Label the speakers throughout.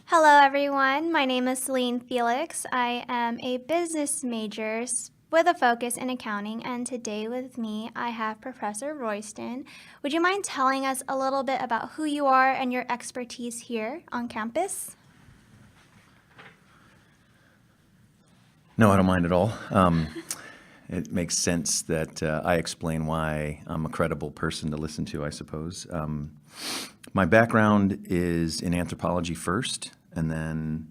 Speaker 1: Hello, everyone. My name is Celine Felix. I am a business major with a focus in accounting, and today with me I have Professor Royston. Would you mind telling us a little bit about who you are and your expertise here on campus?
Speaker 2: No, I don't mind at all. It makes sense that I explain why I'm a credible person to listen to, I suppose. My background is in anthropology first, and then,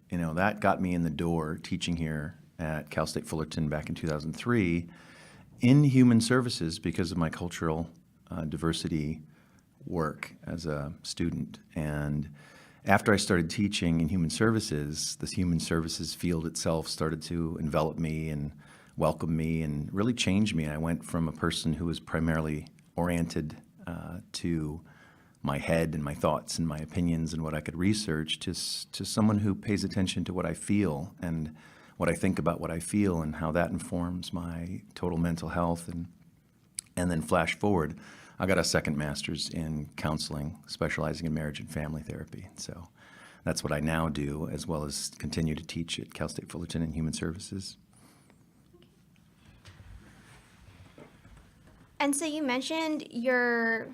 Speaker 2: that got me in the door teaching here at Cal State Fullerton back in 2003 in human services because of my cultural diversity work as a student. And after I started teaching in human services, this human services field itself started to envelop me and welcome me and really change me. I went from a person who was primarily oriented to my head and my thoughts and my opinions and what I could research to someone who pays attention to what I feel and what I think about what I feel and how that informs my total mental health. And then flash forward, I got a second master's in counseling, specializing in marriage and family therapy. So that's what I now do, as well as continue to teach at Cal State Fullerton in human services.
Speaker 1: And so you mentioned your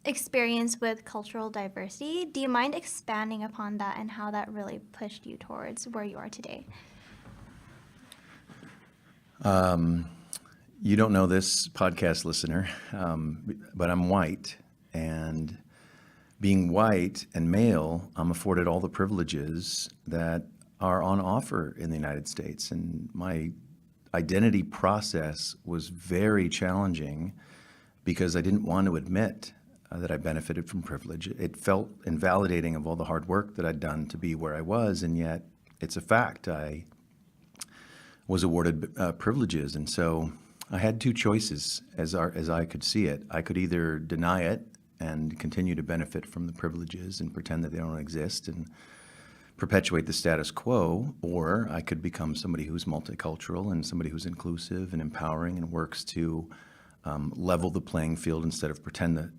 Speaker 1: experience with cultural diversity. Do you mind expanding upon that and how that really pushed you towards where you are today?
Speaker 2: You don't know this, podcast listener, but I'm white. And being white and male, I'm afforded all the privileges that are on offer in the United States. And my identity process was very challenging because I didn't want to admit that I benefited from privilege. It felt invalidating of all the hard work that I'd done to be where I was, and yet it's a fact. I was awarded privileges, and so I had two choices as I could see it. I could either deny it and continue to benefit from the privileges and pretend that they don't exist and perpetuate the status quo, or I could become somebody who's multicultural and somebody who's inclusive and empowering and works to level the playing field instead of pretend that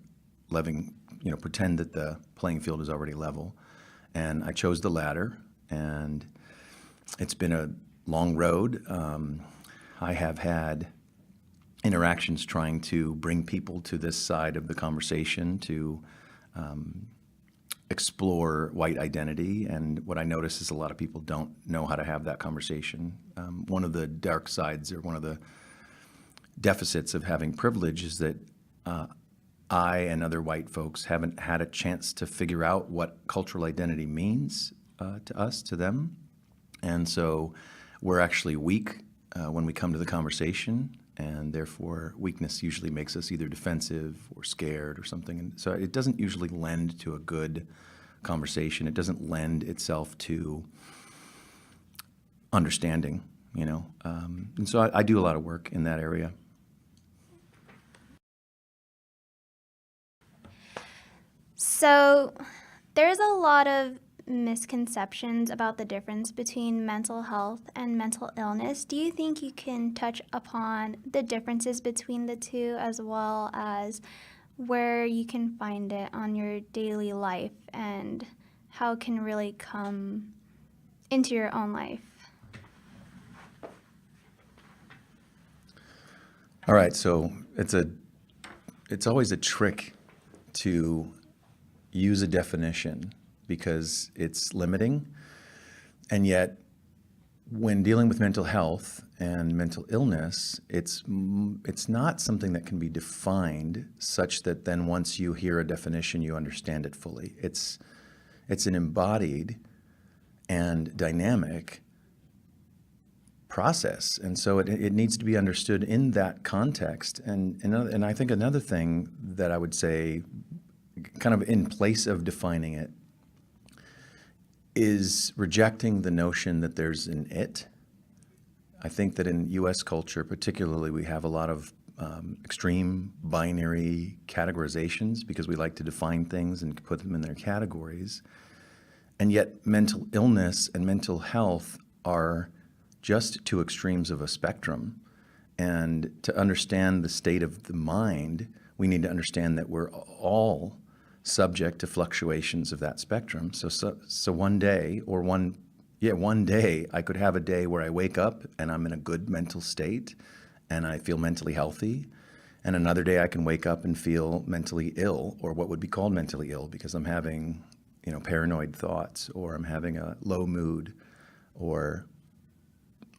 Speaker 2: the playing field is already level. And I chose the latter, and it's been a long road. I have had interactions trying to bring people to this side of the conversation to explore white identity. And what I notice is a lot of people don't know how to have that conversation. One of the dark sides, or one of the deficits of having privilege, is that I and other white folks haven't had a chance to figure out what cultural identity means to us, to them. And so we're actually weak when we come to the conversation, and therefore weakness usually makes us either defensive or scared or something. And so it doesn't usually lend to a good conversation. It doesn't lend itself to understanding, And so I do a lot of work in that area.
Speaker 1: So, there's a lot of misconceptions about the difference between mental health and mental illness. Do you think you can touch upon the differences between the two, as well as where you can find it on your daily life and how it can really come into your own life?
Speaker 2: All right, so it's always a trick to use a definition because it's limiting. And yet, when dealing with mental health and mental illness, it's not something that can be defined such that then once you hear a definition, you understand it fully. It's an embodied and dynamic process. And so it needs to be understood in that context. And I think another thing that I would say, kind of in place of defining it, is rejecting the notion that there's an it. I think that in U.S. culture, particularly, we have a lot of extreme binary categorizations because we like to define things and put them in their categories. And yet mental illness and mental health are just two extremes of a spectrum. And to understand the state of the mind, we need to understand that we're all subject to fluctuations of that spectrum. So one day, one day I could have a day where I wake up and I'm in a good mental state and I feel mentally healthy. And another day I can wake up and feel mentally ill, or what would be called mentally ill, because I'm having, paranoid thoughts, or I'm having a low mood, or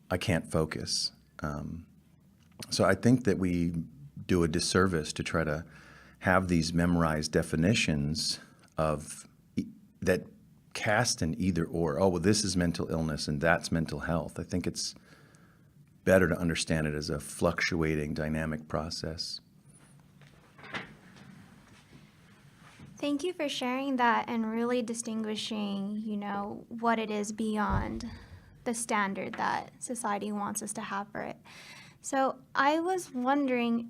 Speaker 2: I can't focus. So I think that we do a disservice to try to have these memorized definitions that cast an either or. Oh, well, this is mental illness and that's mental health. I think it's better to understand it as a fluctuating dynamic process.
Speaker 1: Thank you for sharing that and really distinguishing, what it is beyond the standard that society wants us to have for it. So I was wondering,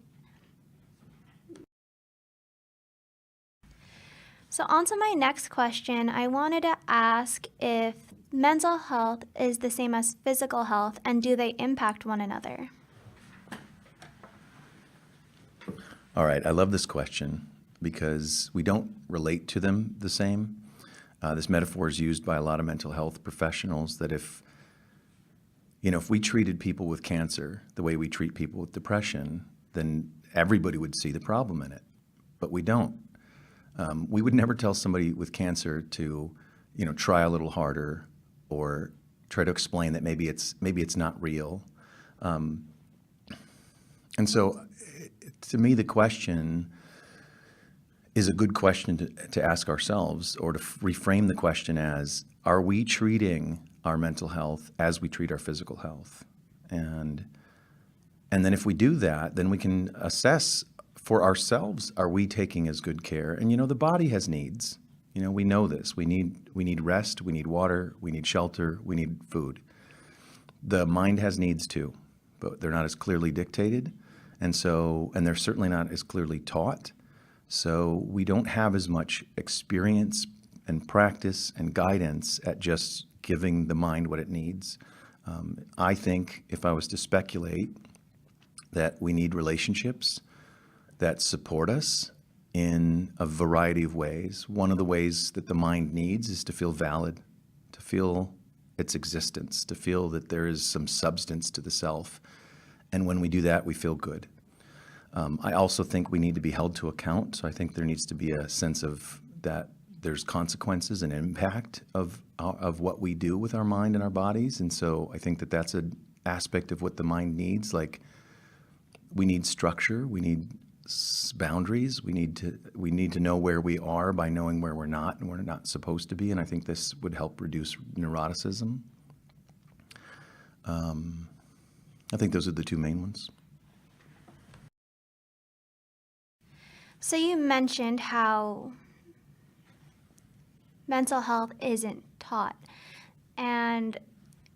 Speaker 1: so on to my next question. I wanted to ask if mental health is the same as physical health, and do they impact one another?
Speaker 2: All right, I love this question because we don't relate to them the same. This metaphor is used by a lot of mental health professionals that if we treated people with cancer the way we treat people with depression, then everybody would see the problem in it, but we don't. We would never tell somebody with cancer to, try a little harder, or try to explain that maybe it's not real. And so, to me, the question is a good question to ask ourselves, or to reframe the question as, are we treating our mental health as we treat our physical health? And then if we do that, then we can assess for ourselves, are we taking as good care? And the body has needs. We know this. We need rest, we need water, we need shelter, we need food. The mind has needs too, but they're not as clearly dictated. And they're certainly not as clearly taught. So we don't have as much experience and practice and guidance at just giving the mind what it needs. I think, if I was to speculate, that we need relationships that support us in a variety of ways. One of the ways that the mind needs is to feel valid, to feel its existence, to feel that there is some substance to the self. And when we do that, we feel good. I also think we need to be held to account. So I think there needs to be a sense of that there's consequences and impact of what we do with our mind and our bodies. And so I think that that's an aspect of what the mind needs. Like, we need structure, we need boundaries, we need to know where we are by knowing where we're not and we're not supposed to be. And I think this would help reduce neuroticism. I think those are the two main ones.
Speaker 1: So you mentioned how mental health isn't taught, and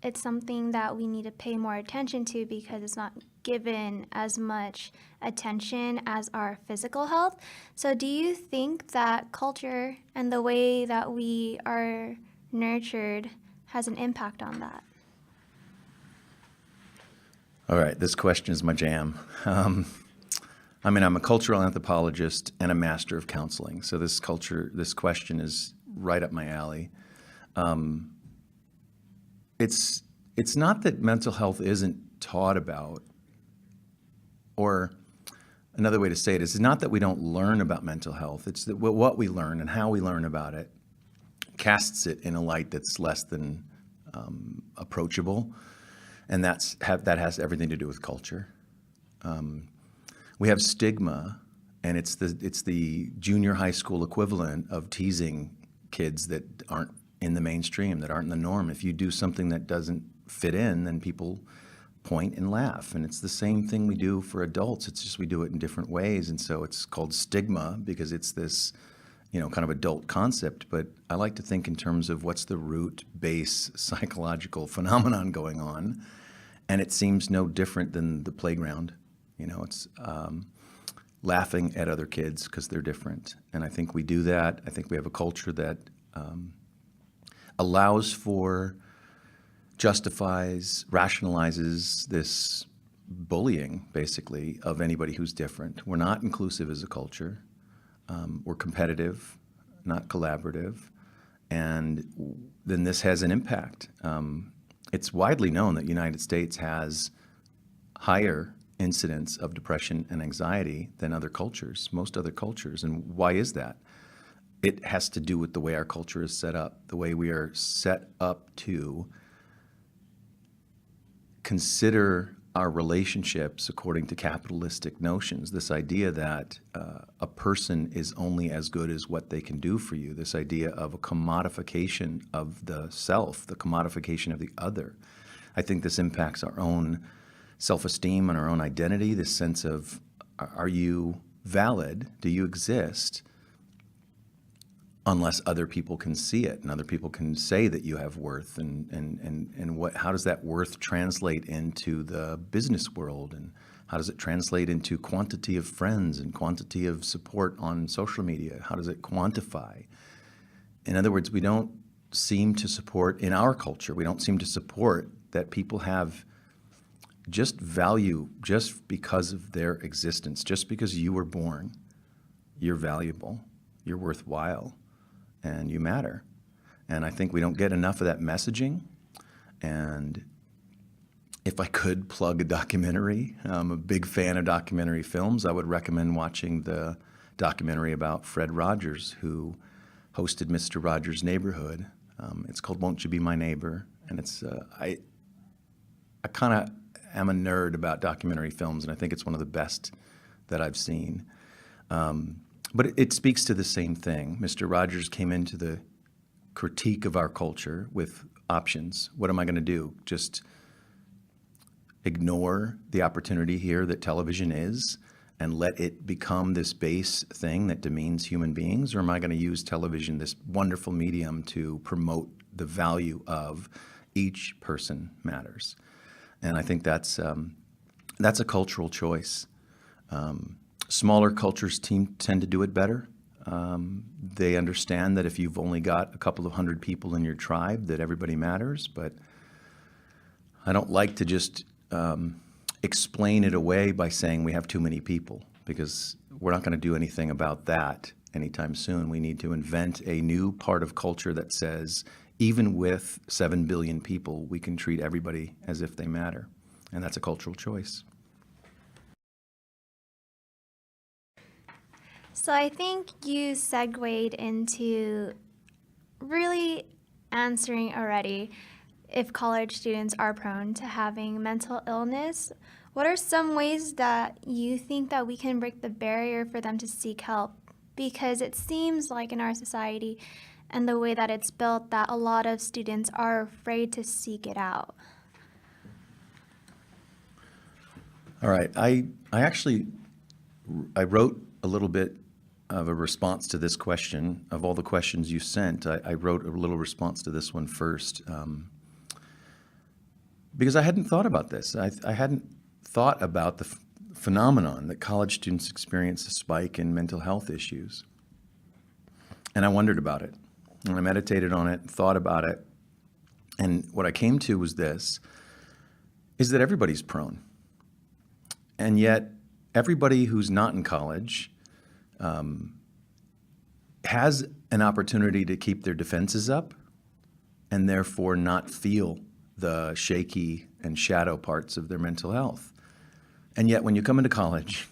Speaker 1: it's something that we need to pay more attention to because it's not given as much attention as our physical health. So do you think that culture and the way that we are nurtured has an impact on that?
Speaker 2: All right, this question is my jam. I'm a cultural anthropologist and a master of counseling. So this question is right up my alley. It's not that mental health isn't taught about, or another way to say it is, it's not that we don't learn about mental health. It's that what we learn and how we learn about it casts it in a light that's less than approachable, and that has everything to do with culture. We have stigma, and it's the junior high school equivalent of teasing kids that aren't in the mainstream, that aren't in the norm. If you do something that doesn't fit in, then people point and laugh. And it's the same thing we do for adults. It's just we do it in different ways. And so it's called stigma because it's this, kind of adult concept. But I like to think in terms of what's the root base psychological phenomenon going on. And it seems no different than the playground. It's laughing at other kids because they're different. And I think we do that. I think we have a culture that allows for, justifies, rationalizes this bullying, basically, of anybody who's different. We're not inclusive as a culture. We're competitive. not collaborative, and then this has an impact. It's widely known that the United States has higher incidence of depression and anxiety than other cultures, most other cultures. And why is that? It has to do with the way our culture is set up, the way we are set up to consider our relationships according to capitalistic notions. This idea that a person is only as good as what they can do for you, this idea of a commodification of the self, the commodification of the other. I think this impacts our own self-esteem and our own identity, this sense of, are you valid? Do you exist? Unless other people can see it and other people can say that you have worth, and how does that worth translate into the business world, and how does it translate into quantity of friends and quantity of support on social media? How does it quantify? In other words, we don't seem to support, in our culture, we don't seem to support that people have just value just because of their existence, just because you were born, you're valuable, you're worthwhile, and you matter. And I think we don't get enough of that messaging. And if I could plug a documentary, I'm a big fan of documentary films. I would recommend watching the documentary about Fred Rogers, who hosted Mr. Rogers' Neighborhood. It's called Won't You Be My Neighbor? And it's, I kind of am a nerd about documentary films, and I think it's one of the best that I've seen. But it speaks to the same thing. Mr. Rogers came into the critique of our culture with options. What am I going to do? Just ignore the opportunity here that television is and let it become this base thing that demeans human beings? Or am I going to use television, this wonderful medium, to promote the value of each person matters? And I think that's a cultural choice. Smaller cultures tend to do it better. They understand that if you've only got a couple of hundred people in your tribe, that everybody matters. But I don't like to just explain it away by saying we have too many people, because we're not going to do anything about that anytime soon. We need to invent a new part of culture that says, even with 7 billion people, we can treat everybody as if they matter. And that's a cultural choice.
Speaker 1: So I think you segued into really answering already if college students are prone to having mental illness. What are some ways that you think that we can break the barrier for them to seek help? Because it seems like in our society and the way that it's built that a lot of students are afraid to seek it out.
Speaker 2: All right. I wrote a little bit of a response to this question. Of all the questions you sent, I wrote a little response to this one first, because I hadn't thought about this. I hadn't thought about the phenomenon that college students experience a spike in mental health issues. And I wondered about it, and I meditated on it, thought about it. And what I came to was this, is that everybody's prone. And yet everybody who's not in college has an opportunity to keep their defenses up and therefore not feel the shaky and shadow parts of their mental health. And yet when you come into college,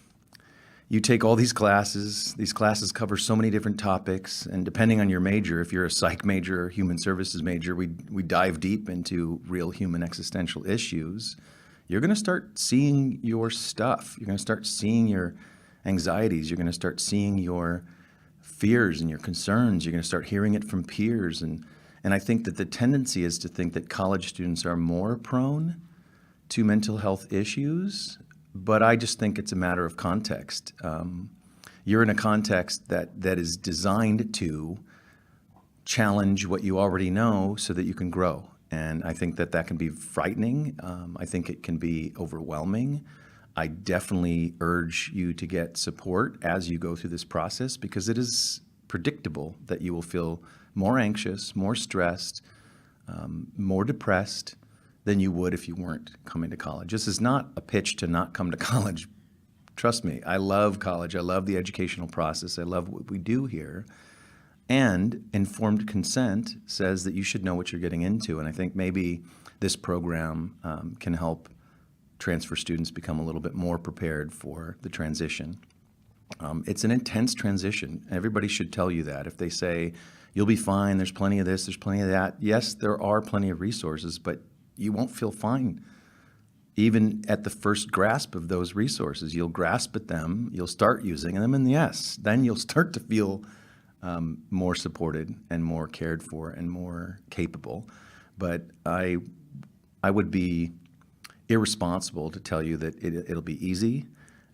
Speaker 2: you take all these classes cover so many different topics, and depending on your major, if you're a psych major or human services major, we dive deep into real human existential issues. You're going to start seeing your stuff. You're going to start seeing your anxieties. You're going to start seeing your fears and your concerns. You're going to start hearing it from peers. And I think that the tendency is to think that college students are more prone to mental health issues, but I just think it's a matter of context. You're in a context that is designed to challenge what you already know so that you can grow. And I think that can be frightening. I think it can be overwhelming. I definitely urge you to get support as you go through this process, because it is predictable that you will feel more anxious, more stressed, more depressed than you would if you weren't coming to college. This is not a pitch to not come to college. Trust me, I love college. I love the educational process. I love what we do here. And informed consent says that you should know what you're getting into. And I think maybe this program can help transfer students become a little bit more prepared for the transition. It's an intense transition. Everybody should tell you that. If they say, you'll be fine, there's plenty of this, there's plenty of that. Yes, there are plenty of resources, but you won't feel fine even at the first grasp of those resources. You'll grasp at them, you'll start using them, and yes, then you'll start to feel more supported and more cared for and more capable. But I would be irresponsible to tell you that it'll be easy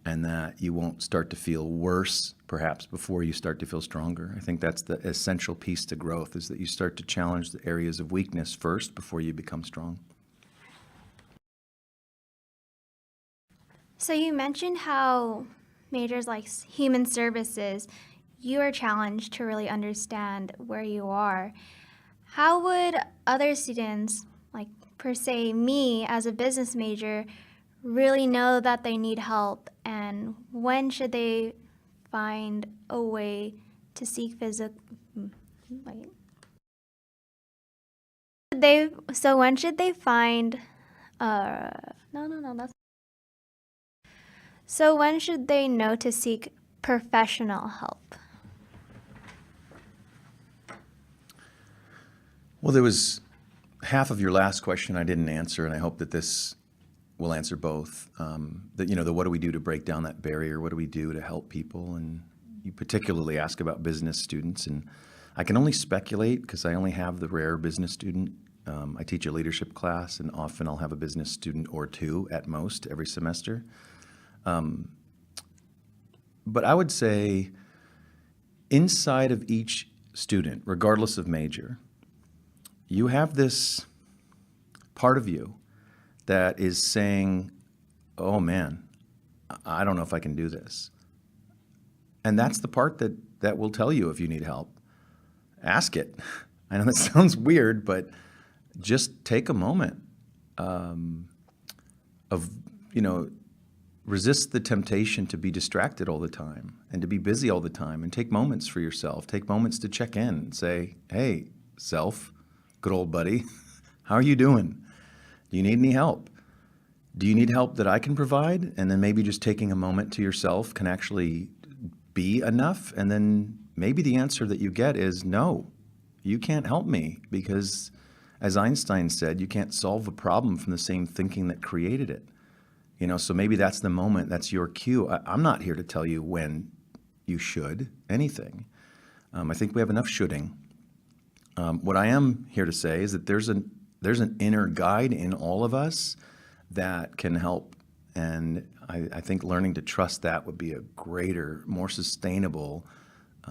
Speaker 2: and that you won't start to feel worse perhaps before you start to feel stronger. I think that's the essential piece to growth, is that you start to challenge the areas of weakness first before you become strong.
Speaker 1: So you mentioned how majors like human services, you are challenged to really understand where you are. How would other students, like per se me as a business major, really know that they need help, and when should they find a way to seek physical, so when should they find, so when should they know to seek professional help?
Speaker 2: Well, there was half of your last question I didn't answer, and I hope that this will answer both. The what do we do to break down that barrier? What do we do to help people? And you particularly ask about business students, and I can only speculate because I only have the rare business student. I teach a leadership class, and often I'll have a business student or two at most every semester. But I would say inside of each student, regardless of major, you have this part of you that is saying, oh man, I don't know if I can do this. And that's the part that will tell you if you need help. Ask it. I know that sounds weird, but just take a moment resist the temptation to be distracted all the time and to be busy all the time, and take moments for yourself. Take moments to check in and say, hey, self, good old buddy, how are you doing? Do you need any help? Do you need help that I can provide? And then maybe just taking a moment to yourself can actually be enough. And then maybe the answer that you get is, no, you can't help me, because as Einstein said, you can't solve a problem from the same thinking that created it. So maybe that's the moment, that's your cue. I'm not here to tell you when you should anything. I think we have enough shoulding. What I am here to say is that there's an inner guide in all of us that can help. And I think learning to trust that would be a greater, more sustainable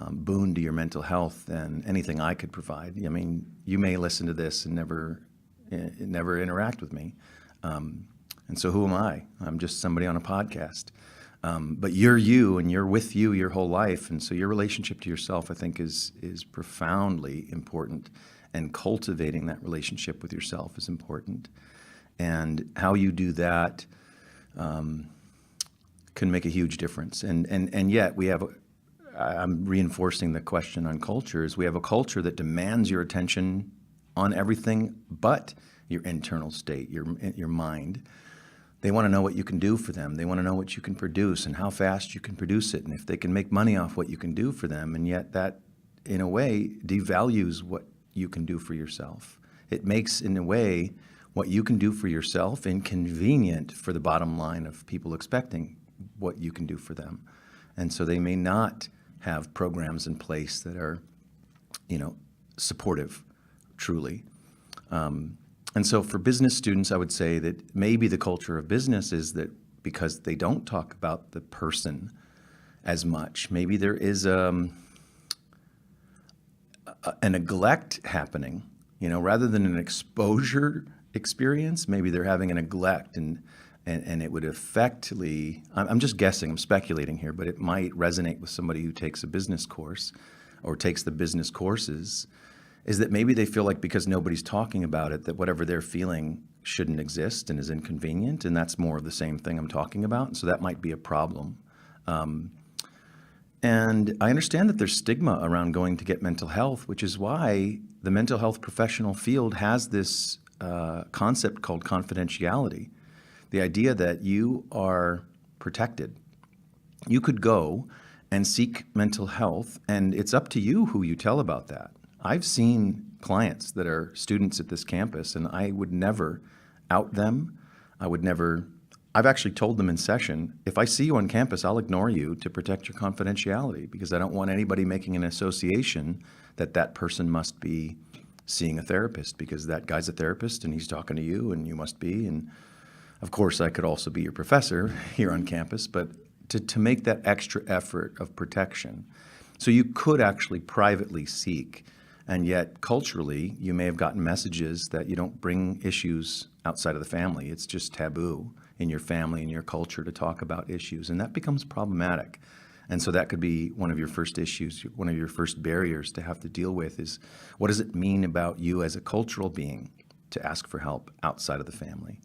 Speaker 2: boon to your mental health than anything I could provide. I mean, you may listen to this and never interact with me. And so who am I? I'm just somebody on a podcast. But you're you, and you're with you your whole life. And so your relationship to yourself, I think, is profoundly important. And cultivating that relationship with yourself is important. And how you do that can make a huge difference. And yet we have, I'm reinforcing the question on cultures. We have a culture that demands your attention on everything but your internal state, your mind. They want to know what you can do for them. They want to know what you can produce and how fast you can produce it, and if they can make money off what you can do for them. And yet that, in a way, devalues what you can do for yourself. It makes, in a way, what you can do for yourself inconvenient for the bottom line of people expecting what you can do for them. And so they may not have programs in place that are, supportive, truly. And so for business students, I would say that maybe the culture of business is that because they don't talk about the person as much, maybe there is a neglect happening, rather than an exposure experience. Maybe they're having a neglect, and it would effectively, I'm just guessing, I'm speculating here, but it might resonate with somebody who takes a business course or takes the business courses, is that maybe they feel like because nobody's talking about it, that whatever they're feeling shouldn't exist and is inconvenient, and that's more of the same thing I'm talking about. And so that might be a problem. And I understand that there's stigma around going to get mental health, which is why the mental health professional field has this concept called confidentiality. The idea that you are protected. You could go and seek mental health, and it's up to you who you tell about that. I've seen clients that are students at this campus, and I would never out them. I've actually told them in session, if I see you on campus, I'll ignore you to protect your confidentiality, because I don't want anybody making an association that that person must be seeing a therapist, because that guy's a therapist and he's talking to you and you must be. And of course, I could also be your professor here on campus, but to make that extra effort of protection. So you could actually privately seek, and yet culturally, you may have gotten messages that you don't bring issues outside of the family. It's just taboo in your family and your culture to talk about issues, and that becomes problematic. And so that could be one of your first issues, one of your first barriers to have to deal with is, what does it mean about you as a cultural being to ask for help outside of the family?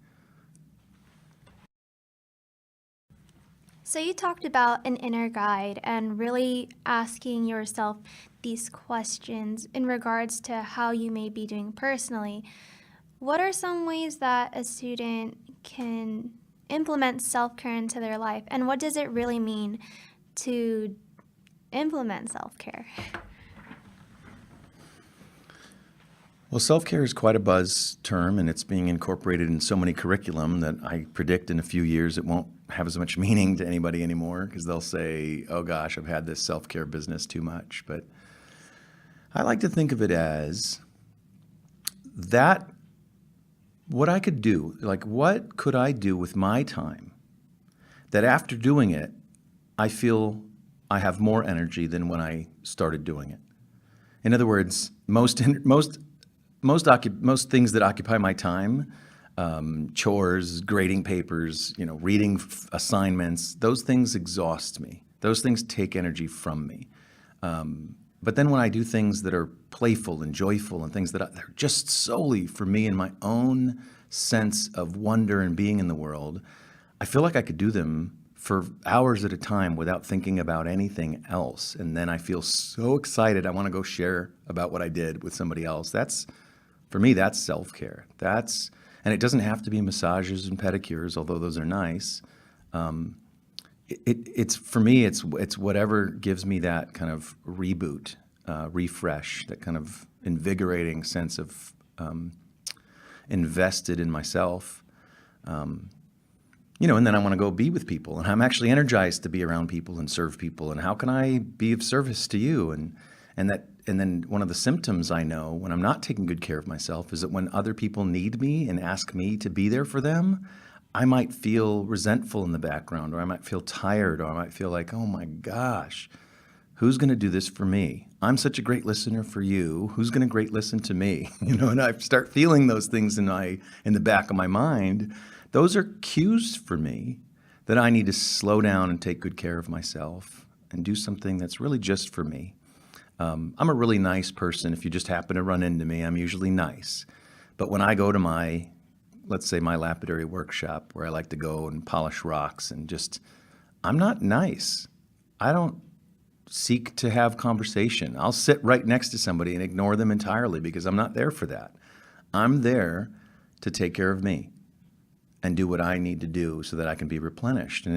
Speaker 1: So you talked about an inner guide and really asking yourself these questions in regards to how you may be doing personally. What are some ways that a student can implement self-care into their life, and what does it really mean to implement self-care?
Speaker 2: Well, self-care is quite a buzz term, and it's being incorporated in so many curriculum that I predict in a few years it won't have as much meaning to anybody anymore, because they'll say, oh gosh, I've had this self-care business too much. But I like to think of it as that, what I could do, like what could I do with my time that after doing it, I feel I have more energy than when I started doing it. In other words, most things that occupy my time, chores, grading papers, reading assignments, those things exhaust me. Those things take energy from me. But then when I do things that are playful and joyful and things that are just solely for me and my own sense of wonder and being in the world, I feel like I could do them for hours at a time without thinking about anything else. And then I feel so excited. I want to go share about what I did with somebody else. For me, that's self-care. And it doesn't have to be massages and pedicures, although those are nice. It's for me, it's whatever gives me that kind of reboot, refresh, that kind of invigorating sense of invested in myself. And then I want to go be with people, and I'm actually energized to be around people and serve people. And how can I be of service to you? And then one of the symptoms I know when I'm not taking good care of myself is that when other people need me and ask me to be there for them, I might feel resentful in the background, or I might feel tired, or I might feel like, oh my gosh, who's going to do this for me? I'm such a great listener for you. Who's going to great listen to me? And I start feeling those things in the back of my mind. Those are cues for me that I need to slow down and take good care of myself and do something that's really just for me. I'm a really nice person. If you just happen to run into me, I'm usually nice. But when I go to let's say my lapidary workshop, where I like to go and polish rocks and I'm not nice. I don't seek to have conversation. I'll sit right next to somebody and ignore them entirely because I'm not there for that. I'm there to take care of me and do what I need to do so that I can be replenished. And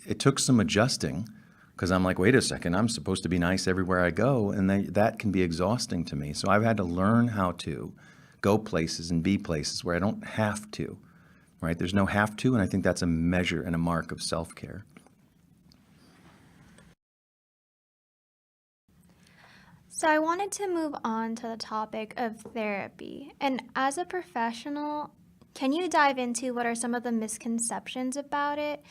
Speaker 2: it took some adjusting, because I'm like, wait a second, I'm supposed to be nice everywhere I go, and that can be exhausting to me. So I've had to learn how to go places and be places where I don't have to, right? There's no have to, and I think that's a measure and a mark of self-care.
Speaker 1: So I wanted to move on to the topic of therapy. And as a professional, can you dive into what are some of the misconceptions about it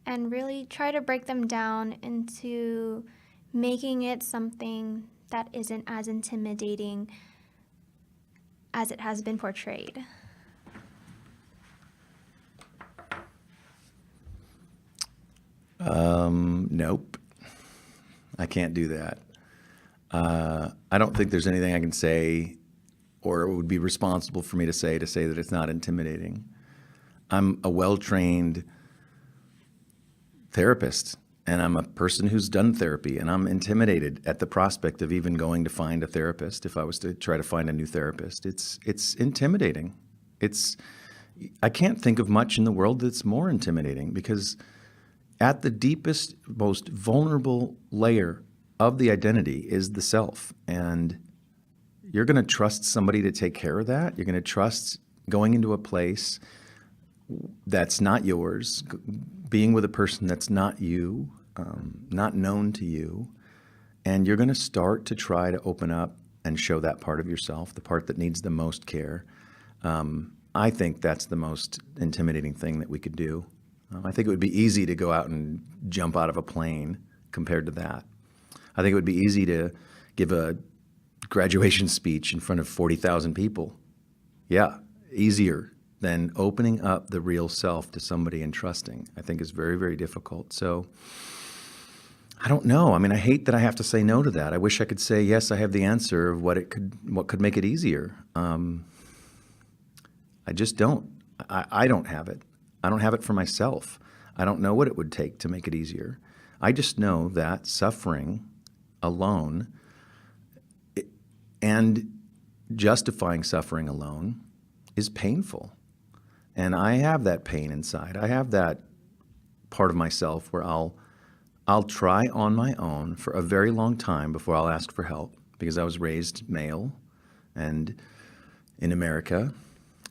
Speaker 1: and really try to break them down into making it something that isn't as intimidating as it has been portrayed?
Speaker 2: Nope. I can't do that. I don't think there's anything I can say, or it would be responsible for me to say that it's not intimidating. I'm a well-trained therapist, And I'm a person who's done therapy, and I'm intimidated at the prospect of even going to find a therapist. If I was to try to find a new therapist, it's intimidating. I can't think of much in the world that's more intimidating, because at the deepest, most vulnerable layer of the identity is the self. And you're going to trust somebody to take care of that. You're going to trust going into a place that's not yours, being with a person that's not you, not known to you. And you're going to start to try to open up and show that part of yourself, the part that needs the most care. I think that's the most intimidating thing that we could do. I think it would be easy to go out and jump out of a plane compared to that. I think it would be easy to give a graduation speech in front of 40,000 people. Yeah, easier than opening up the real self to somebody and trusting. I think is very, very difficult. So I don't know. I mean, I hate that I have to say no to that. I wish I could say, yes, I have the answer of what could make it easier. I just don't. I don't have it. I don't have it for myself. I don't know what it would take to make it easier. I just know that suffering alone and justifying suffering alone is painful. And I have that pain inside. I have that part of myself where I'll try on my own for a very long time before I'll ask for help, because I was raised male and in America,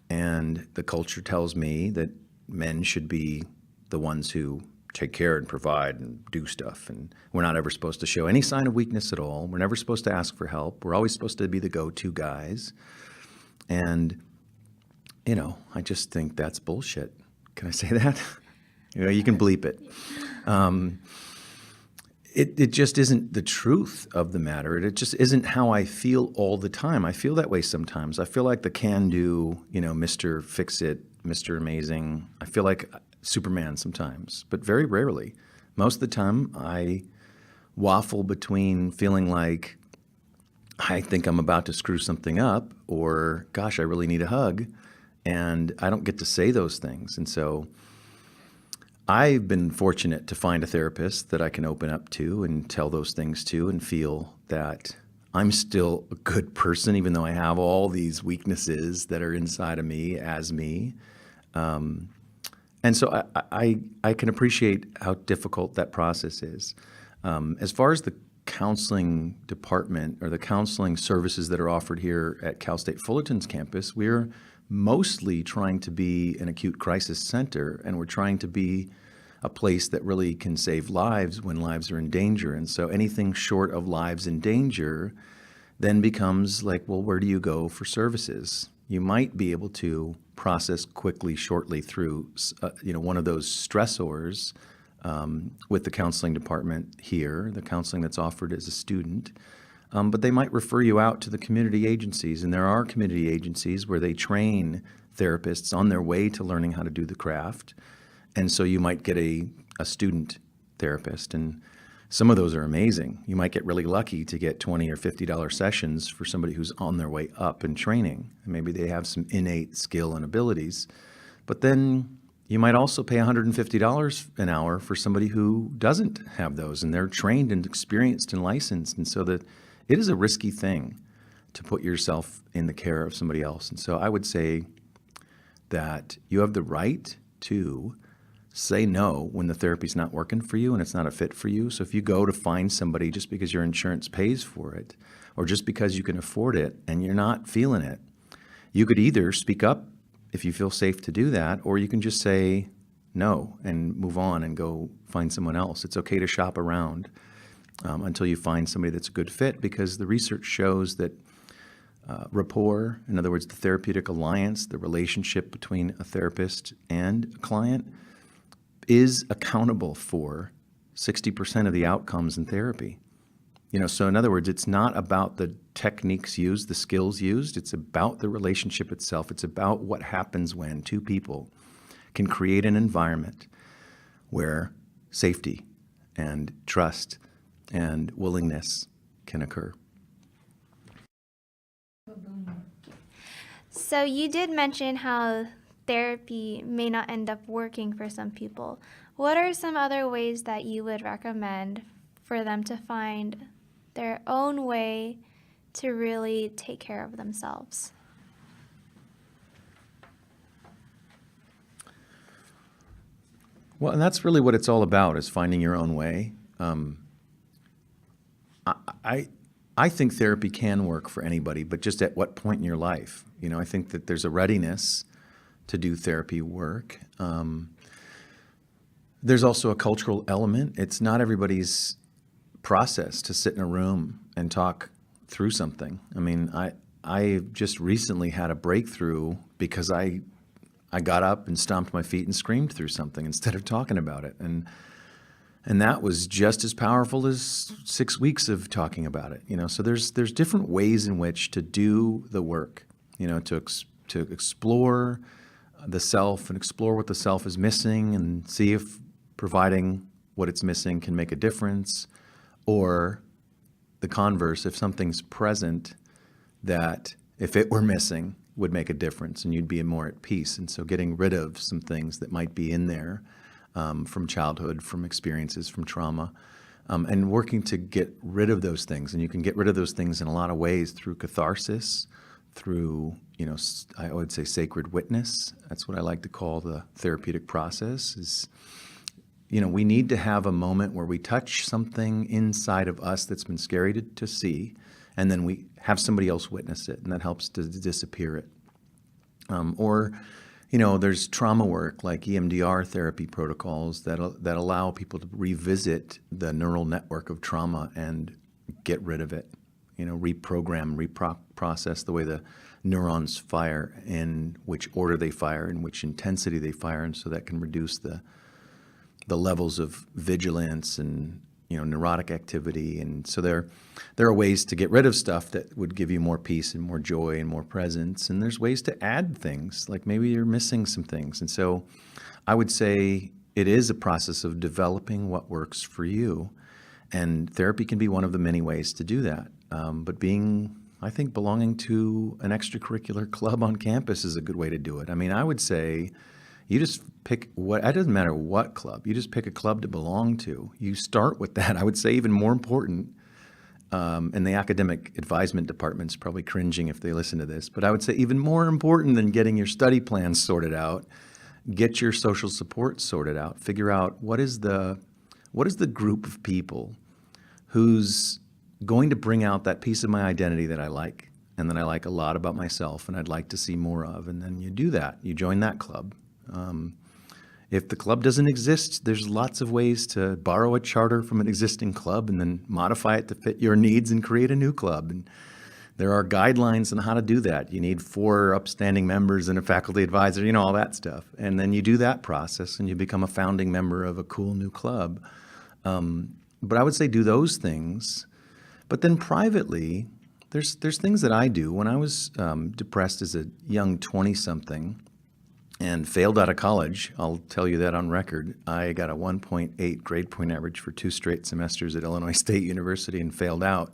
Speaker 2: and the culture tells me that men should be the ones who take care and provide and do stuff. And we're not ever supposed to show any sign of weakness at all. We're never supposed to ask for help. We're always supposed to be the go-to guys. And, I just think that's bullshit. Can I say that? You can bleep it. It just isn't the truth of the matter. It just isn't how I feel all the time. I feel that way sometimes. I feel like the can-do, Mr. Fix-It, Mr. Amazing. I feel like Superman sometimes, but very rarely. Most of the time, I waffle between feeling like I think I'm about to screw something up, or gosh, I really need a hug, and I don't get to say those things. And so I've been fortunate to find a therapist that I can open up to and tell those things to, and feel that I'm still a good person, even though I have all these weaknesses that are inside of me as me. And so I can appreciate how difficult that process is. As far as the counseling department or the counseling services that are offered here at Cal State Fullerton's campus, we're mostly trying to be an acute crisis center, and we're trying to be a place that really can save lives when lives are in danger. And so anything short of lives in danger then becomes like, well, where do you go for services? You might be able to process quickly, shortly through, one of those stressors with the counseling department here, the counseling that's offered as a student. But they might refer you out to the community agencies, and there are community agencies where they train therapists on their way to learning how to do the craft. And so you might get a student therapist, and some of those are amazing. You might get really lucky to get $20 or $50 sessions for somebody who's on their way up in training. And maybe they have some innate skill and abilities. But then you might also pay $150 an hour for somebody who doesn't have those, and they're trained and experienced and licensed. And so that it is a risky thing to put yourself in the care of somebody else. And so I would say that you have the right to say no when the therapy's not working for you and it's not a fit for you. So if you go to find somebody just because your insurance pays for it, or just because you can afford it and you're not feeling it, you could either speak up if you feel safe to do that, or you can just say no and move on and go find someone else. It's okay to shop around until you find somebody that's a good fit, because the research shows that rapport, in other words, the therapeutic alliance, the relationship between a therapist and a client, is accountable for 60% of the outcomes in therapy. So in other words, it's not about the techniques used, the skills used. It's about the relationship itself. It's about what happens when two people can create an environment where safety and trust and willingness can occur.
Speaker 1: So you did mention how therapy may not end up working for some people. What are some other ways that you would recommend for them to find their own way to really take care of themselves?
Speaker 2: Well, and that's really what it's all about, is finding your own way. I I think therapy can work for anybody, but just at what point in your life? You know, I think that there's a readiness to do therapy work. There's also a cultural element. It's not everybody's process to sit in a room and talk through something. I mean, I just recently had a breakthrough because I got up and stomped my feet and screamed through something instead of talking about it. And that was just as powerful as 6 weeks of talking about it. You know, so there's different ways in which to do the work. You know, to explore the self and explore what the self is missing and see if providing what it's missing can make a difference, or the converse, if something's present that if it were missing would make a difference and you'd be more at peace. And so getting rid of some things that might be in there from childhood, from experiences, from trauma, and working to get rid of those things. And you can get rid of those things in a lot of ways through catharsis, through, you know, I would say sacred witness. That's what I like to call the therapeutic process is, you know, we need to have a moment where we touch something inside of us that's been scary to see, and then we have somebody else witness it, and that helps to disappear it. Or, you know, there's trauma work like EMDR therapy protocols that allow people to revisit the neural network of trauma and get rid of it. You know, reprogram, reprocess the way the neurons fire, in which order they fire, in which intensity they fire, and so that can reduce the levels of vigilance and, you know, neurotic activity. And so there are ways to get rid of stuff that would give you more peace and more joy and more presence. And there's ways to add things, like maybe you're missing some things. And so I would say it is a process of developing what works for you. And therapy can be one of the many ways to do that. But I think belonging to an extracurricular club on campus is a good way to do it. I mean, I would say you just pick it doesn't matter what club, you just pick a club to belong to. You start with that. I would say even more important, and the academic advisement department's probably cringing if they listen to this, but I would say even more important than getting your study plans sorted out, get your social support sorted out. Figure out what is the group of people who's going to bring out that piece of my identity that I like and that I like a lot about myself and I'd like to see more of. And then you do that. You join that club. If the club doesn't exist, there's lots of ways to borrow a charter from an existing club and then modify it to fit your needs and create a new club. And there are guidelines on how to do that. You need 4 upstanding members and a faculty advisor, you know, all that stuff. And then you do that process and you become a founding member of a cool new club. But I would say do those things. But then privately, there's things that I do. When I was depressed as a young 20-something, and failed out of college, I'll tell you that on record. I got a 1.8 grade point average for 2 straight semesters at Illinois State University and failed out.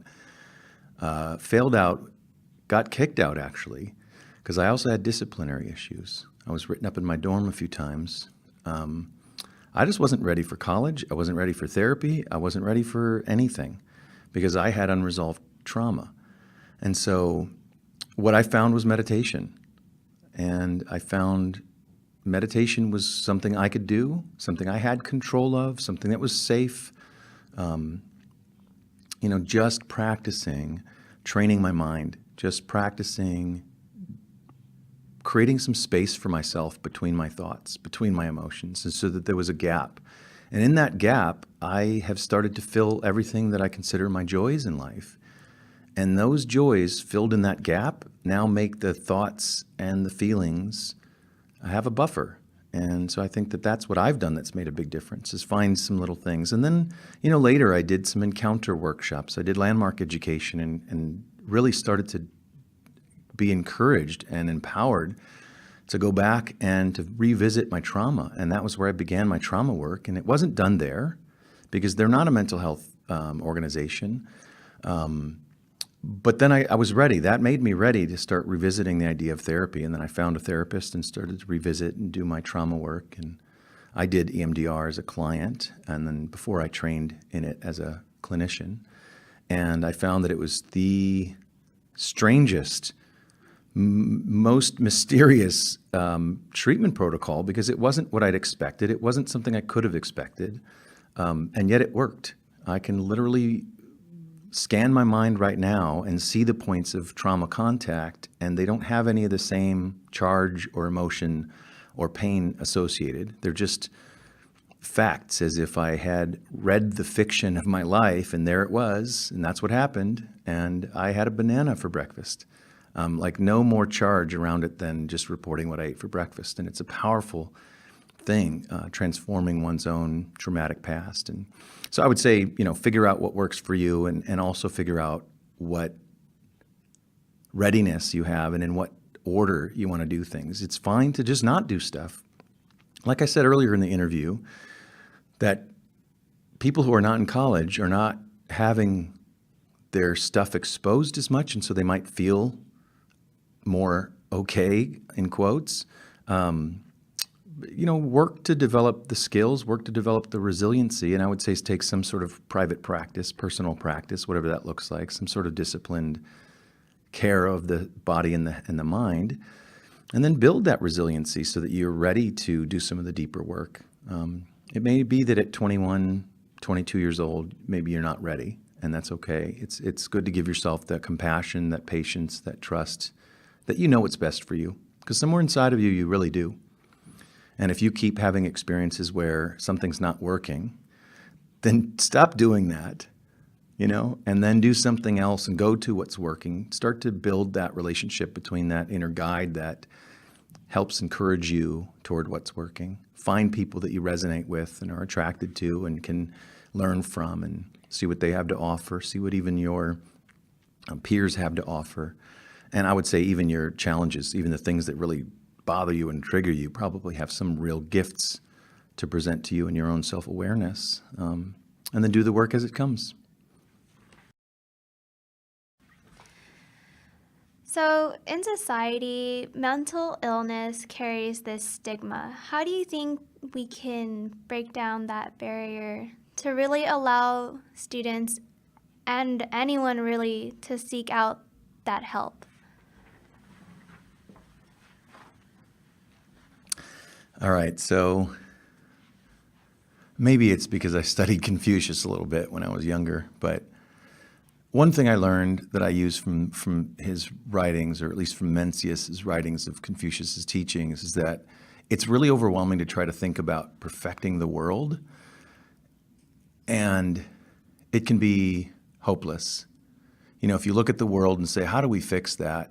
Speaker 2: Got kicked out actually, because I also had disciplinary issues. I was written up in my dorm a few times. I just wasn't ready for college. I wasn't ready for therapy. I wasn't ready for anything because I had unresolved trauma. And so what I found was meditation. And I found meditation was something I could do, something I had control of, something that was safe. You know, just practicing, training my mind, just practicing creating some space for myself between my thoughts, between my emotions, and so that there was a gap. And in that gap, I have started to fill everything that I consider my joys in life. And those joys filled in that gap now make the thoughts and the feelings have a buffer. And so I think that that's what I've done that's made a big difference, is find some little things. And then, you know, later I did some encounter workshops. I did landmark education and really started to be encouraged and empowered to go back and to revisit my trauma. And that was where I began my trauma work. And it wasn't done there because they're not a mental health organization. But then I was ready. That made me ready to start revisiting the idea of therapy. And then I found a therapist and started to revisit and do my trauma work. And I did EMDR as a client, and then before I trained in it as a clinician. And I found that it was the strangest, most mysterious treatment protocol, because it wasn't what I'd expected. It wasn't something I could have expected. And yet it worked. I can literally scan my mind right now and see the points of trauma contact, and they don't have any of the same charge or emotion or pain associated. They're just facts, as if I had read the fiction of my life, and there it was, and that's what happened, and I had a banana for breakfast. Like no more charge around it than just reporting what I ate for breakfast. And it's a powerful thing, transforming one's own traumatic past. And so I would say, figure out what works for you, and also figure out what readiness you have and in what order you want to do things. It's fine to just not do stuff. Like I said earlier in the interview, that people who are not in college are not having their stuff exposed as much, and so they might feel more okay, in quotes. Work to develop the skills, work to develop the resiliency, and I would say take some sort of private practice, personal practice, whatever that looks like, some sort of disciplined care of the body and the mind, and then build that resiliency so that you're ready to do some of the deeper work. It may be that at 21, 22 years old, maybe you're not ready, and that's okay. It's good to give yourself that compassion, that patience, that trust, that you know what's best for you, because somewhere inside of you, you really do. And if you keep having experiences where something's not working, then stop doing that, and then do something else and go to what's working. Start to build that relationship between that inner guide that helps encourage you toward what's working. Find people that you resonate with and are attracted to and can learn from, and see what they have to offer, see what even your peers have to offer. And I would say even your challenges, even the things that really bother you and trigger you, probably have some real gifts to present to you in your own self-awareness. And then do the work as it comes.
Speaker 1: So, in society, mental illness carries this stigma. How do you think we can break down that barrier to really allow students and anyone really to seek out that help?
Speaker 2: All right, so maybe it's because I studied Confucius a little bit when I was younger, but one thing I learned that I use from his writings, or at least from Mencius's writings of Confucius's teachings, is that it's really overwhelming to try to think about perfecting the world, and it can be hopeless. If you look at the world and say, how do we fix that?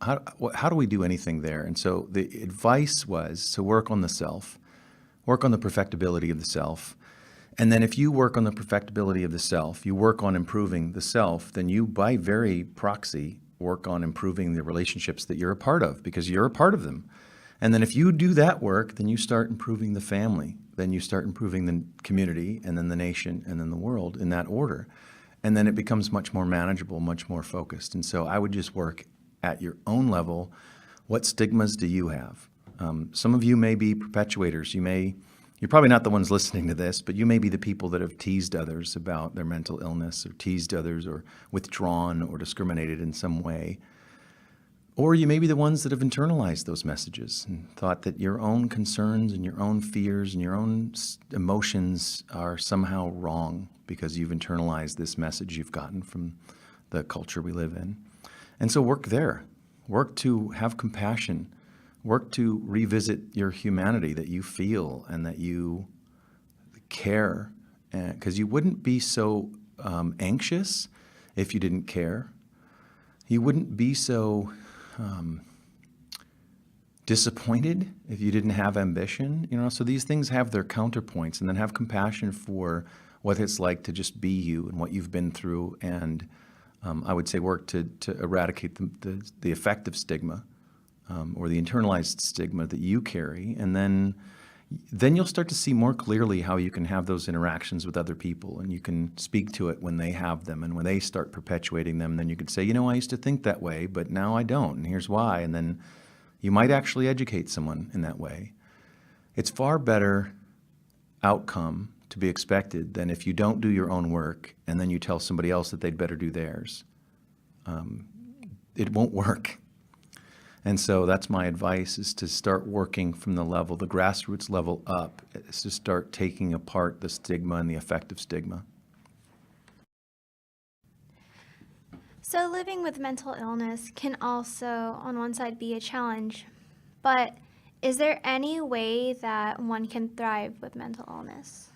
Speaker 2: How do we do anything there? And so the advice was to work on the self, work on the perfectibility of the self. And then if you work on the perfectibility of the self, you work on improving the self, then you, by very proxy, work on improving the relationships that you're a part of, because you're a part of them. And then if you do that work, then you start improving the family, then you start improving the community, and then the nation, and then the world, in that order. And then it becomes much more manageable, much more focused. And so I would just work at your own level. What stigmas do you have? Some of you may be perpetuators. You're probably not the ones listening to this, but you may be the people that have teased others about their mental illness, or teased others, or withdrawn or discriminated in some way. Or you may be the ones that have internalized those messages and thought that your own concerns and your own fears and your own emotions are somehow wrong because you've internalized this message you've gotten from the culture we live in. And so work there. Work to have compassion. Work to revisit your humanity, that you feel and that you care. Because you wouldn't be so anxious if you didn't care. You wouldn't be so disappointed if you didn't have ambition. So these things have their counterpoints, and then have compassion for what it's like to just be you and what you've been through. And I would say work to eradicate the effect of stigma, or the internalized stigma that you carry. And then you'll start to see more clearly how you can have those interactions with other people, and you can speak to it when they have them, and when they start perpetuating them, then you could say, I used to think that way, but now I don't, and here's why. And then You might actually educate someone in that way. It's far better outcome to be expected than if you don't do your own work and then you tell somebody else that they'd better do theirs. It won't work. And so that's my advice, is to start working from the grassroots level up, is to start taking apart the stigma and the effect of stigma.
Speaker 1: So living with mental illness can also, on one side, be a challenge. But is there any way that one can thrive with mental illness?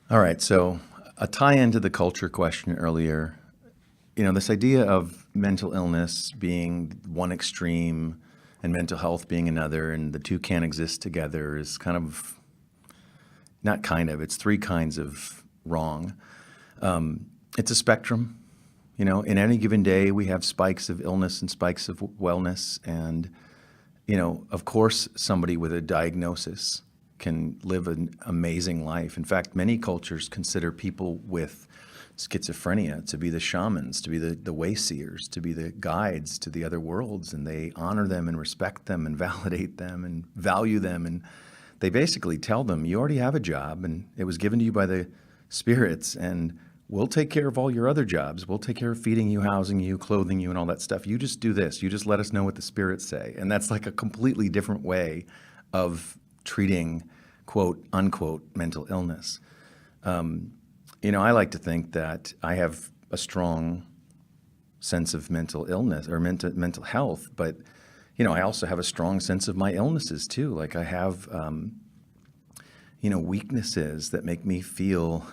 Speaker 2: All right, so a tie-in to the culture question earlier, this idea of mental illness being one extreme and mental health being another, and the two can't exist together, is it's three kinds of wrong. It's a spectrum. In any given day, we have spikes of illness and spikes of wellness. And, of course, somebody with a diagnosis can live an amazing life. In fact, many cultures consider people with schizophrenia to be the shamans, to be the way-seers, to be the guides to the other worlds. And they honor them and respect them and validate them and value them. And they basically tell them, you already have a job and it was given to you by the spirits, and we'll take care of all your other jobs. We'll take care of feeding you, housing you, clothing you, and all that stuff. You just do this. You just let us know what the spirits say. And that's like a completely different way of treating, quote, unquote, mental illness. I like to think that I have a strong sense of mental illness or mental health, but, I also have a strong sense of my illnesses too. Like I have, weaknesses that make me feel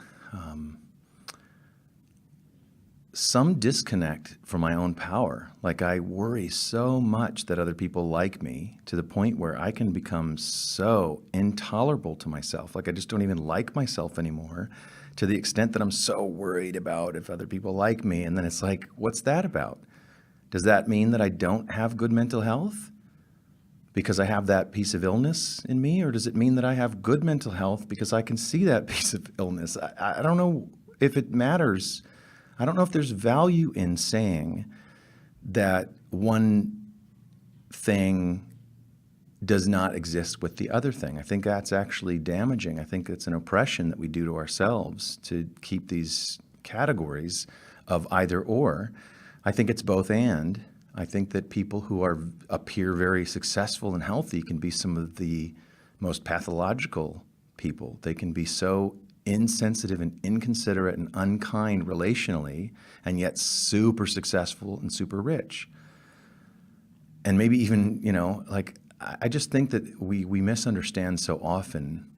Speaker 2: some disconnect from my own power. Like I worry so much that other people like me, to the point where I can become so intolerable to myself. Like I just don't even like myself anymore, to the extent that I'm so worried about if other people like me. And then it's like, what's that about? Does that mean that I don't have good mental health because I have that piece of illness in me? Or does it mean that I have good mental health because I can see that piece of illness? I don't know if it matters. I don't know if there's value in saying that one thing does not exist with the other thing. I think that's actually damaging. I think it's an oppression that we do to ourselves to keep these categories of either or. I think it's both and. I think that people who appear very successful and healthy can be some of the most pathological people. They can be so insensitive and inconsiderate and unkind relationally, and yet super successful and super rich. And maybe even, I just think that we misunderstand so often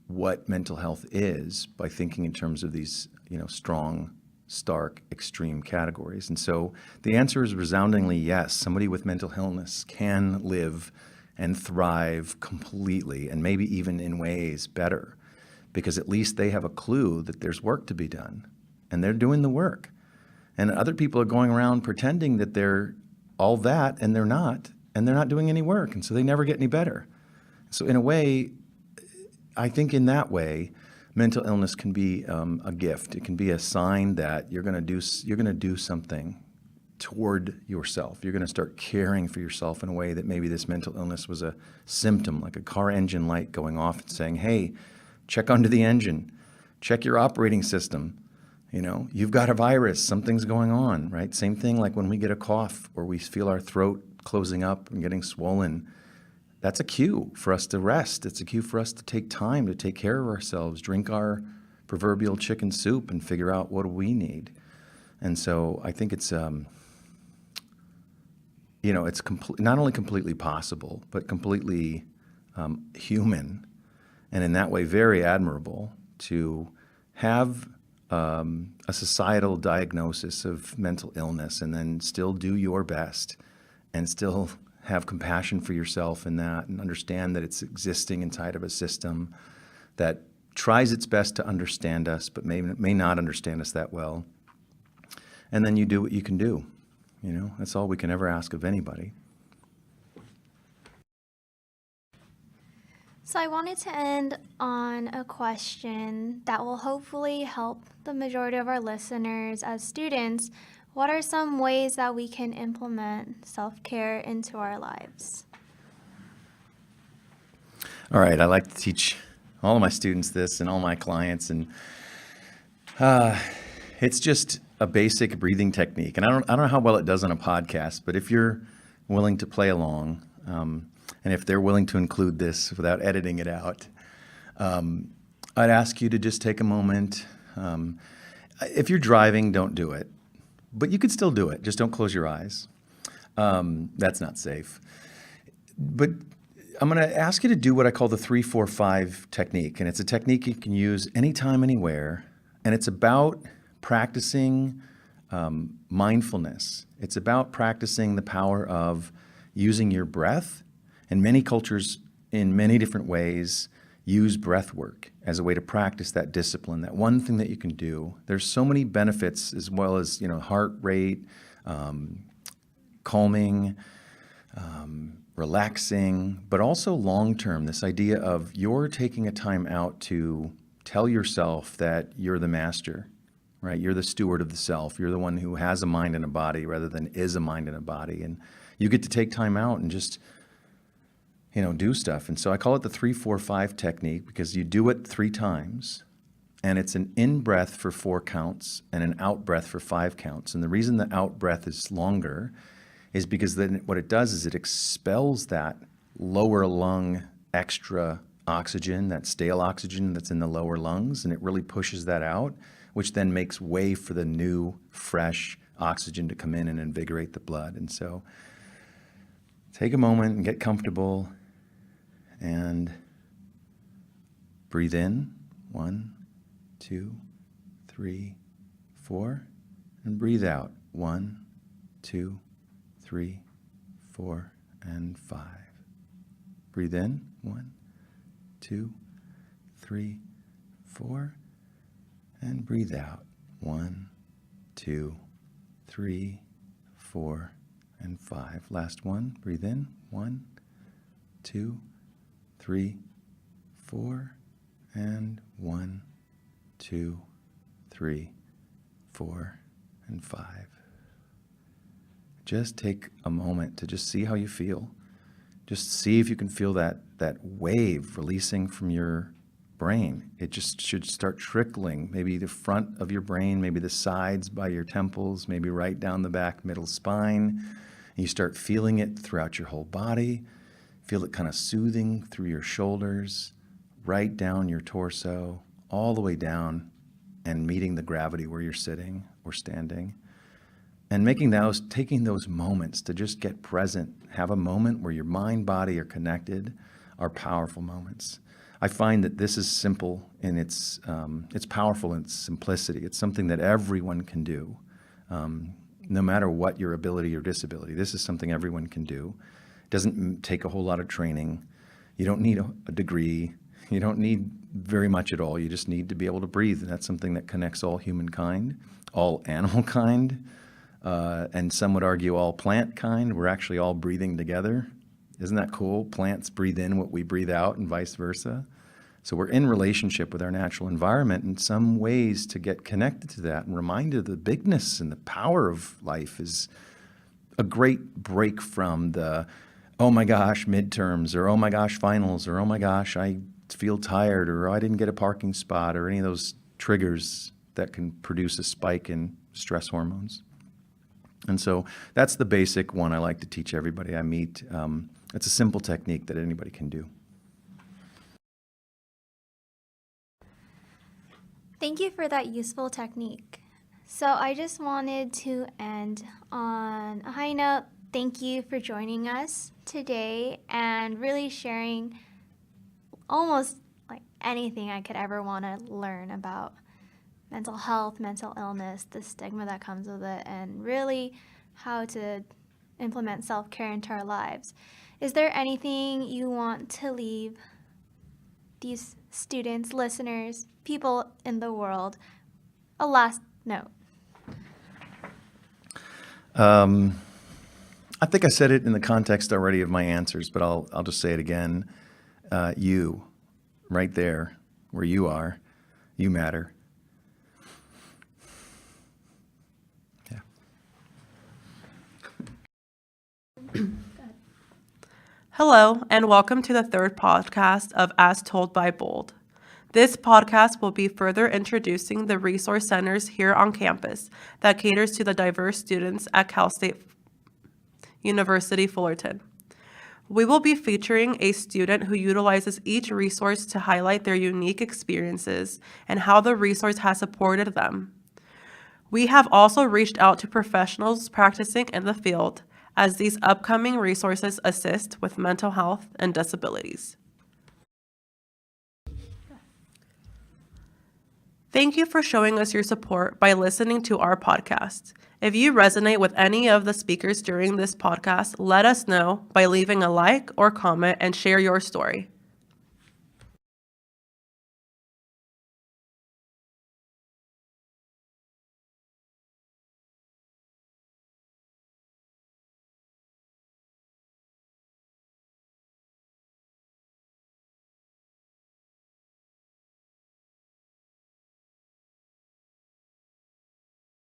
Speaker 2: what mental health is by thinking in terms of these, strong, stark, extreme categories. And so the answer is resoundingly yes. Somebody with mental illness can live and thrive completely, and maybe even in ways better, because at least they have a clue that there's work to be done, and they're doing the work. And other people are going around pretending that they're all that, and they're not doing any work, and so they never get any better. So in a way, I think in that way, mental illness can be a gift. It can be a sign that you're going to do something toward yourself. You're going to start caring for yourself in a way that maybe this mental illness was a symptom, like a car engine light going off and saying, hey, check under the engine, check your operating system. You've got a virus, something's going on, right? Same thing like when we get a cough or we feel our throat closing up and getting swollen. That's a cue for us to rest. It's a cue for us to take time to take care of ourselves, drink our proverbial chicken soup and figure out what do we need. And so I think it's, it's not only completely possible, but completely human, and in that way very admirable to have a societal diagnosis of mental illness and then still do your best and still have compassion for yourself in that, and understand that it's existing inside of a system that tries its best to understand us, but may not understand us that well. And then you do what you can do. That's all we can ever ask of anybody.
Speaker 1: So I wanted to end on a question that will hopefully help the majority of our listeners as students what are some ways that we can implement self-care into our lives?
Speaker 2: All right, I like to teach all of my students this and all my clients, and it's just a basic breathing technique. And I don't know how well it does on a podcast, but if you're willing to play along, and if they're willing to include this without editing it out, I'd ask you to just take a moment. If you're driving, don't do it, but you could still do it. Just don't close your eyes. That's not safe. But I'm going to ask you to do what I call the 3-4-5 technique. And it's a technique you can use anytime, anywhere. And it's about practicing mindfulness. It's about practicing the power of using your breath. And many cultures, in many different ways, use breath work as a way to practice that discipline, that one thing that you can do. There's so many benefits, as well as, heart rate, calming, relaxing, but also long-term, this idea of you're taking a time out to tell yourself that you're the master, right? You're the steward of the self. You're the one who has a mind and a body rather than is a mind and a body. And you get to take time out and just, do stuff. And so I call it the 3-4-5 technique because you do it 3 times, and it's an in-breath for 4 counts and an out-breath for 5 counts. And the reason the out-breath is longer is because then what it does is it expels that lower lung extra oxygen, that stale oxygen that's in the lower lungs, and it really pushes that out, which then makes way for the new, fresh oxygen to come in and invigorate the blood. And so take a moment and get comfortable and breathe in, 1, 2, 3, 4, and breathe out, 1, 2, 3, 4, and 5. Breathe in, 1, 2, 3, 4, and breathe out, 1, 2, 3, 4, and 5. Last one, breathe in, 1, 2, 3, 4, and 1, 2, 3, 4, and 5. Just take a moment to just see how you feel. Just see if you can feel that wave releasing from your brain. It just should start trickling, maybe the front of your brain, maybe the sides by your temples, maybe right down the back middle spine. And you start feeling it throughout your whole body. Feel it kind of soothing through your shoulders, right down your torso, all the way down, and meeting the gravity where you're sitting or standing. And taking those moments to just get present, have a moment where your mind, body are connected, are powerful moments. I find that this is simple and it's powerful in its simplicity. It's something that everyone can do, no matter what your ability or disability. This is something everyone can do. It doesn't take a whole lot of training. You don't need a degree. You don't need very much at all. You just need to be able to breathe. And that's something that connects all humankind, all animal kind, and some would argue all plant kind. We're actually all breathing together. Isn't that cool? Plants breathe in what we breathe out and vice versa. So we're in relationship with our natural environment in some ways to get connected to that and reminded of the bigness and the power of life is a great break from the, oh my gosh, midterms, or oh my gosh, finals, or oh my gosh, I feel tired, or I didn't get a parking spot, or any of those triggers that can produce a spike in stress hormones. And so that's the basic one I like to teach everybody I meet. It's a simple technique that anybody can do.
Speaker 1: Thank you for that useful technique. So I just wanted to end on a high note. Thank you for joining us today and really sharing almost like anything I could ever want to learn about mental health, mental illness, the stigma that comes with it, and really how to implement self-care into our lives. Is there anything you want to leave these students, listeners, people in the world? A last note.
Speaker 2: I think I said it in the context already of my answers, but I'll just say it again. You, right there, where you are, you matter. Yeah.
Speaker 3: Hello, and welcome to the third podcast of As Told by Bold. This podcast will be further introducing the resource centers here on campus that caters to the diverse students at Cal State University Fullerton. We will be featuring a student who utilizes each resource to highlight their unique experiences and how the resource has supported them. We have also reached out to professionals practicing in the field, as these upcoming resources assist with mental health and disabilities. Thank you for showing us your support by listening to our podcast. If you resonate with any of the speakers during this podcast, let us know by leaving a like or comment and share your story.